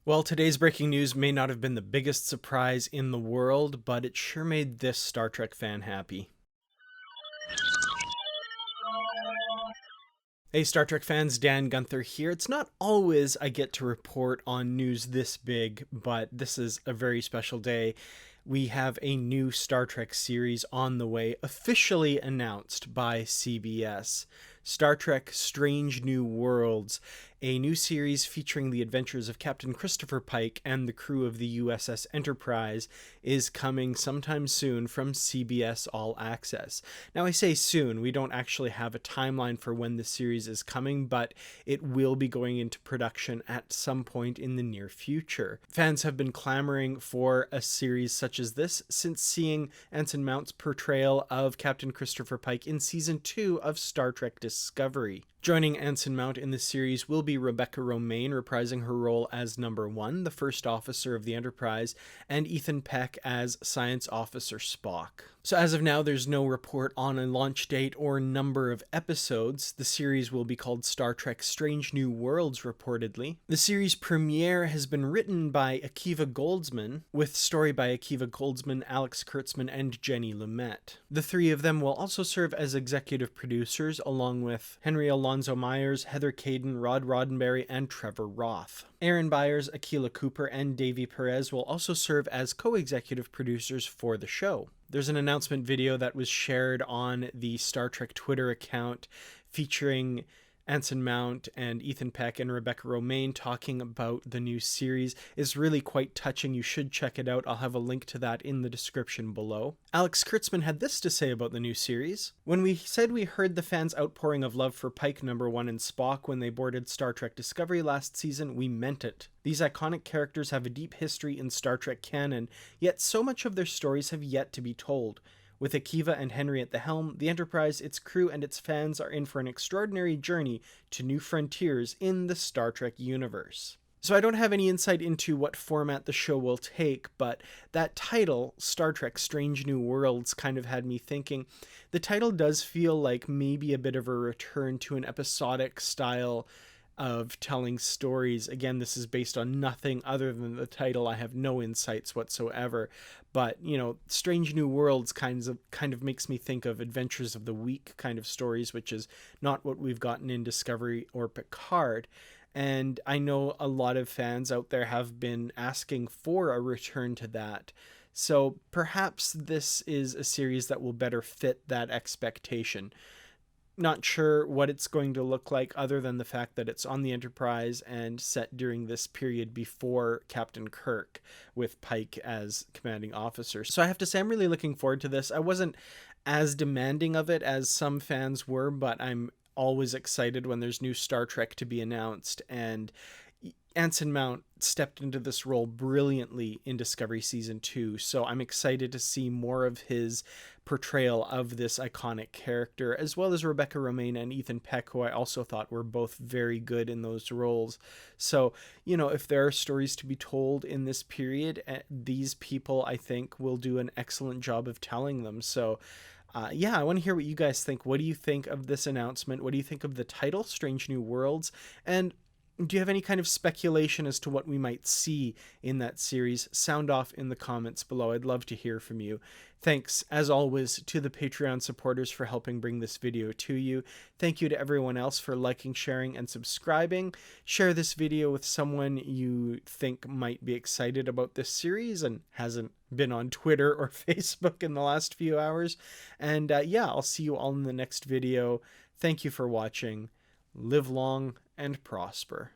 Well, today's breaking news may not have been the biggest surprise in the world, but it sure made this Star Trek fan happy. Hey Star Trek fans, Dan Gunther here. It's not always I get to report on news this big, but this is a very special day. We have a new Star Trek series on the way, officially announced by CBS. Star Trek Strange New Worlds, a new series featuring the adventures of Captain Christopher Pike and the crew of the USS Enterprise, is coming sometime soon from CBS All Access. Now, I say soon, we don't actually have a timeline for when the series is coming, but it will be going into production at some point in the near future. Fans have been clamoring for a series such as this since seeing Anson Mount's portrayal of Captain Christopher Pike in Season 2 of Star Trek Discovery. Joining Anson Mount in the series will be Rebecca Romijn, reprising her role as Number 1, the first officer of the Enterprise, and Ethan Peck as Science Officer Spock. So as of now, there's no report on a launch date or number of episodes. The series will be called Star Trek Strange New Worlds, reportedly. The series premiere has been written by Akiva Goldsman, with story by Akiva Goldsman, Alex Kurtzman, and Jenny Lumet. The three of them will also serve as executive producers, along with Henry Alonzo Myers, Heather Caden, Rod Roddenberry, and Trevor Roth. Aaron Byers, Akila Cooper, and Davy Perez will also serve as co-executive producers for the show. There's an announcement video that was shared on the Star Trek Twitter account featuring Anson Mount and Ethan Peck and Rebecca Romijn talking about the new series. Is really quite touching. You should check it out. I'll have a link to that in the description below. Alex Kurtzman had this to say about the new series. When we said we heard the fans' outpouring of love for Pike, Number 1, and Spock when they boarded Star Trek Discovery last season, we meant it. These iconic characters have a deep history in Star Trek canon, yet so much of their stories have yet to be told. With Akiva and Henry at the helm, the Enterprise, its crew, and its fans are in for an extraordinary journey to new frontiers in the Star Trek universe. So I don't have any insight into what format the show will take, but that title, Star Trek Strange New Worlds, kind of had me thinking. The title does feel like maybe a bit of a return to an episodic style of telling stories. Again, this is based on nothing other than the title. I have no insights whatsoever, but Strange New Worlds kind of makes me think of Adventures of the Week kind of stories, which is not what we've gotten in Discovery or Picard. And I know a lot of fans out there have been asking for a return to that. So perhaps this is a series that will better fit that expectation. Not sure what it's going to look like other than the fact that it's on the Enterprise and set during this period before Captain Kirk, with Pike as commanding officer. So I have to say I'm really looking forward to this. I wasn't as demanding of it as some fans were, but I'm always excited when there's new Star Trek to be announced, and Anson Mount stepped into this role brilliantly in Discovery Season 2, so I'm excited to see more of his portrayal of this iconic character, as well as Rebecca Romijn and Ethan Peck, who I also thought were both very good in those roles. So, if there are stories to be told in this period, these people, I think, will do an excellent job of telling them. So, I want to hear what you guys think. What do you think of this announcement? What do you think of the title, Strange New Worlds? And do you have any kind of speculation as to what we might see in that series? Sound off in the comments below. I'd love to hear from you. Thanks, as always, to the Patreon supporters for helping bring this video to you. Thank you to everyone else for liking, sharing, and subscribing. Share this video with someone you think might be excited about this series and hasn't been on Twitter or Facebook in the last few hours. And I'll see you all in the next video. Thank you for watching. Live long and prosper.